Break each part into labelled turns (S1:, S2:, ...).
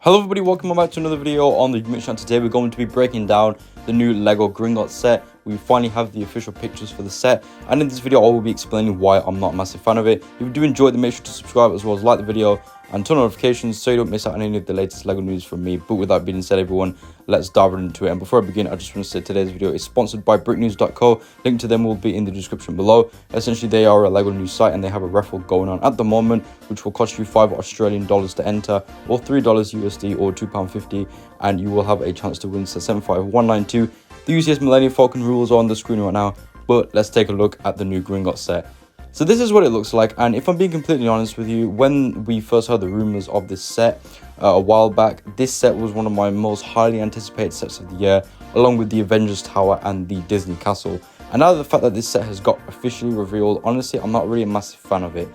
S1: Hello everybody, welcome back to another video on the Gringotts channel. Today we're going to be breaking down the new LEGO Gringotts set. We finally have the official pictures for the set, and in this video I will be explaining why I'm not a massive fan of it. If you do enjoy it, then make sure to subscribe as well as like the video and turn on notifications so you don't miss out on any of the latest LEGO news from me. But with that being said, everyone, let's dive into it. And before I begin, I just want to say today's video is sponsored by bricknews.co. Link to them will be in the description below. Essentially, they are a LEGO news site and they have a raffle going on at the moment, which will cost you $5 Australian to enter, or $3 USD, or £2.50, and you will have a chance to win set 75192. The UCS Millennium Falcon rules are on the screen right now, but let's take a look at the new Gringotts set. So this is what it looks like, and if I'm being completely honest with you, when we first heard the rumors of this set a while back, this set was one of my most highly anticipated sets of the year, along with the Avengers Tower and the Disney Castle. And now the fact that this set has got officially revealed, honestly, I'm not really a massive fan of it.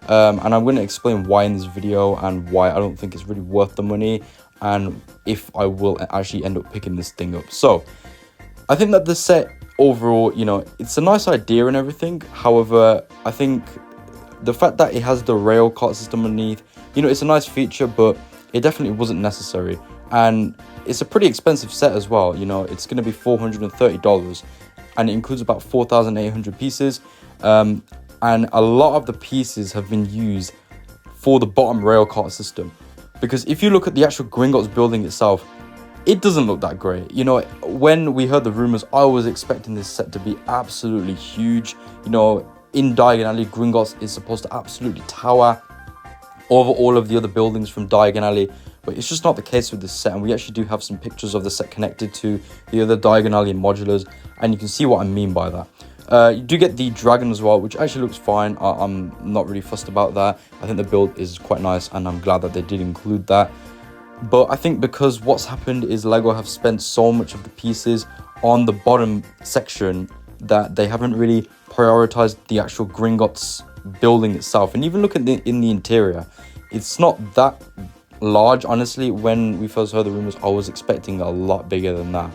S1: And I'm going to explain why in this video and why I don't think it's really worth the money, and if I will actually end up picking this thing up. So I think that the set overall, it's a nice idea and everything. However, I think the fact that it has the rail cart system underneath, it's a nice feature, but it definitely wasn't necessary. And it's a pretty expensive set as well. It's going to be $430, and it includes about 4,800 pieces. And a lot of the pieces have been used for the bottom rail cart system, because if you look at the actual Gringotts building itself, it doesn't look that great. When we heard the rumors, I was expecting this set to be absolutely huge. In Diagon Alley, Gringotts is supposed to absolutely tower over all of the other buildings from Diagon Alley, but it's just not the case with this set. And we actually do have some pictures of the set connected to the other Diagon Alley modulars, and you can see what I mean by that. You do get the dragon as well, which actually looks fine. I'm not really fussed about that. I think the build is quite nice, and I'm glad that they did include that. But I think because what's happened is LEGO have spent so much of the pieces on the bottom section that they haven't really prioritized the actual Gringotts building itself. And even look at in the interior, it's not that large. Honestly, when we first heard the rumors, I was expecting a lot bigger than that.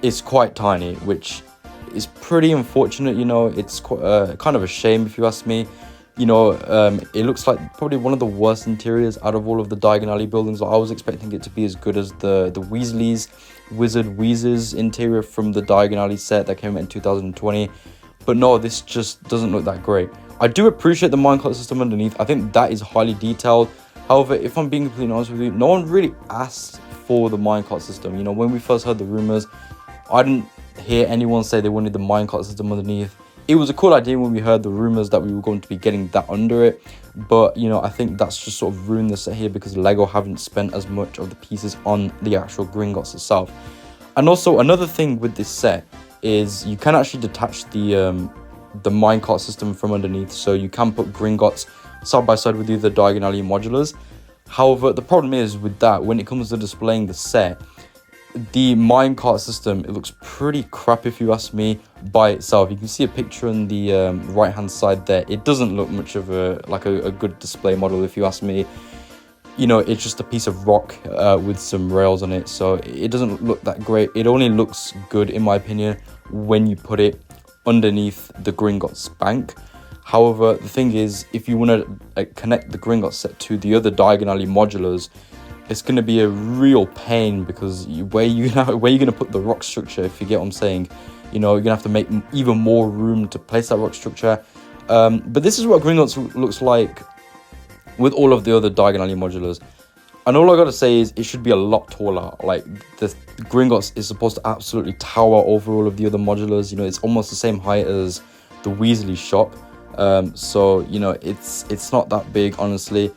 S1: It's quite tiny, which is pretty unfortunate. It's quite, kind of a shame if you ask me. It looks like probably one of the worst interiors out of all of the Diagon Alley buildings. I was expecting it to be as good as the Weasley's Wizard's interior from the Diagon Alley set that came out in 2020. But no, this just doesn't look that great. I do appreciate the minecart system underneath. I think that is highly detailed. However, if I'm being completely honest with you, no one really asked for the minecart system. When we first heard the rumors, I didn't hear anyone say they wanted the minecart system underneath. It was a cool idea when we heard the rumors that we were going to be getting that under it, but I think that's just sort of ruined the set here because LEGO haven't spent as much of the pieces on the actual Gringotts itself. And also another thing with this set is you can actually detach the minecart system from underneath, so you can put Gringotts side by side with the other Diagon Alley modulars. However, the problem is with that, when it comes to displaying the set, the minecart system, it looks pretty crap if you ask me by itself. You can see a picture on the right hand side there. It doesn't look much of a good display model if you ask me. It's just a piece of rock with some rails on it, so it doesn't look that great. It only looks good, in my opinion, when you put it underneath the Gringotts bank. However, the thing is, if you want to connect the Gringotts set to the other Diagon Alley modulars, it's going to be a real pain, because where you're going to put the rock structure, if you get what I'm saying, you're going to have to make even more room to place that rock structure. But this is what Gringotts looks like with all of the other Diagon Alley modulars. And all I got to say is it should be a lot taller. Like, the Gringotts is supposed to absolutely tower over all of the other modulars. It's almost the same height as the Weasley shop. So, it's not that big, honestly.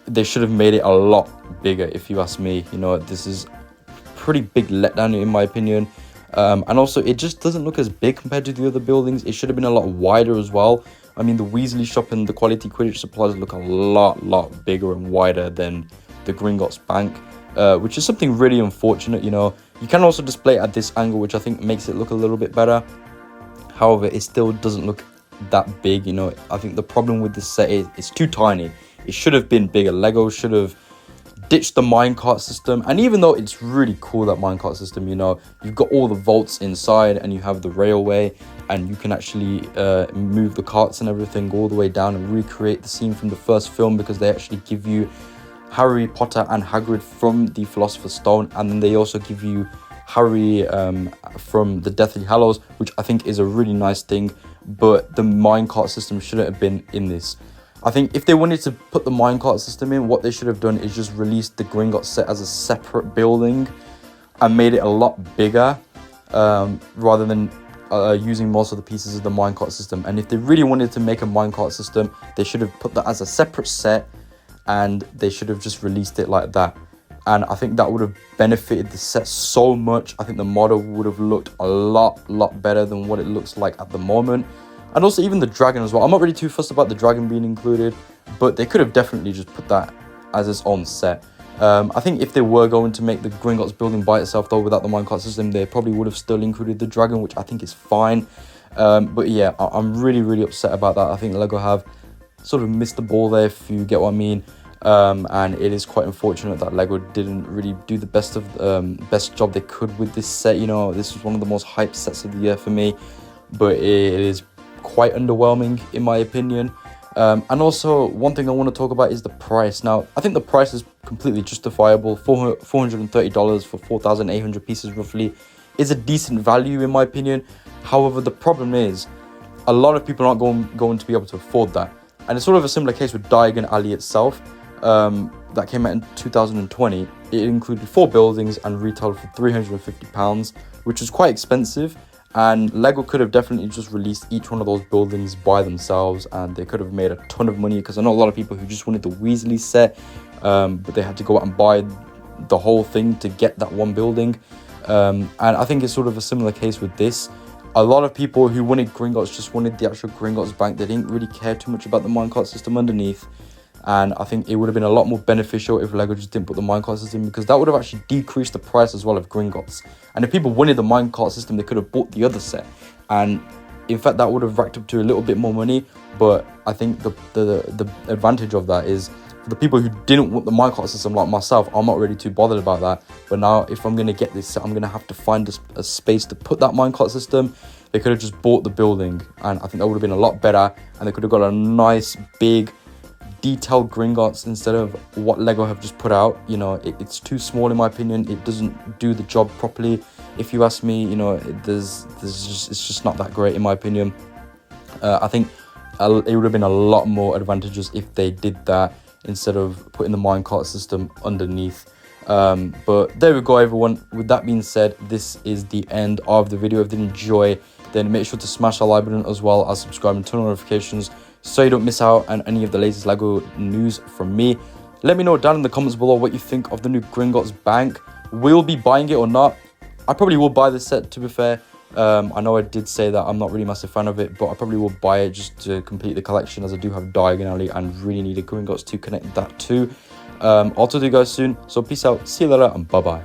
S1: They should have made it a lot bigger, if you ask me. This is pretty big letdown in my opinion. And also, it just doesn't look as big compared to the other buildings. It should have been a lot wider as well. I mean, the Weasley shop and the quality Quidditch supplies look a lot bigger and wider than the Gringotts bank, which is something really unfortunate. You can also display it at this angle, which I think makes it look a little bit better. However, it still doesn't look that big. I think the problem with this set is it's too tiny. It should have been bigger. LEGO should have ditched the minecart system. And even though it's really cool, that minecart system, you've got all the vaults inside and you have the railway, and you can actually move the carts and everything all the way down and recreate the scene from the first film, because they actually give you Harry Potter and Hagrid from the Philosopher's Stone, and then they also give you Harry from the Deathly Hallows, which I think is a really nice thing, but the minecart system shouldn't have been in this. I think if they wanted to put the minecart system in, what they should have done is just released the Gringotts set as a separate building and made it a lot bigger, rather than using most of the pieces of the minecart system. And if they really wanted to make a minecart system, they should have put that as a separate set, and they should have just released it like that. And I think that would have benefited the set so much. I think the model would have looked a lot better than what it looks like at the moment. And also even the dragon as well. I'm not really too fussed about the dragon being included, but they could have definitely just put that as its own set. I think if they were going to make the Gringotts building by itself though, without the minecart system, they probably would have still included the dragon, which I think is fine. But yeah, I'm really upset about that. I think LEGO have sort of missed the ball there, if you get what I mean. And it is quite unfortunate that LEGO didn't really do the best job they could with this set. You know, this was one of the most hyped sets of the year for me, but it is quite underwhelming in my opinion. And also one thing I want to talk about is the price. Now, I think the price is completely justifiable. $430 for 4,800 pieces roughly is a decent value in my opinion. However, the problem is a lot of people aren't going to be able to afford that. And it's sort of a similar case with Diagon Alley itself. That came out in 2020. It included 4 buildings and retailed for £350, which was quite expensive. And LEGO could have definitely just released each one of those buildings by themselves, and they could have made a ton of money, because I know a lot of people who just wanted the Weasley set, but they had to go out and buy the whole thing to get that one building. And I think it's sort of a similar case with this. A lot of people who wanted Gringotts just wanted the actual Gringotts Bank. They didn't really care too much about the minecart system underneath. And I think it would have been a lot more beneficial if LEGO just didn't put the minecart system, because that would have actually decreased the price as well of Gringotts. And if people wanted the minecart system, they could have bought the other set. And in fact, that would have racked up to a little bit more money. But I think the advantage of that is, for the people who didn't want the minecart system like myself, I'm not really too bothered about that. But now, if I'm going to get this set, I'm going to have to find a space to put that minecart system. They could have just bought the building, and I think that would have been a lot better. And they could have got a nice, big, detailed Gringotts instead of what LEGO have just put out. You know, it's too small in my opinion. It doesn't do the job properly. If you ask me, you know, it's just not that great in my opinion. I think it would have been a lot more advantageous if they did that instead of putting the minecart system underneath. But there we go, everyone. With that being said, this is the end of the video. If you did enjoy, then make sure to smash that like button as well as subscribe and turn on notifications so you don't miss out on any of the latest LEGO news from me. Let me know down in the comments below what you think of the new Gringotts Bank. Will be buying it or not? I probably will buy this set, to be fair. I know I did say that I'm not really a massive fan of it, but I probably will buy it just to complete the collection, as I do have Diagon Alley and really need a Gringotts to connect that to. I'll talk to you guys soon, so peace out, see you later, and bye bye.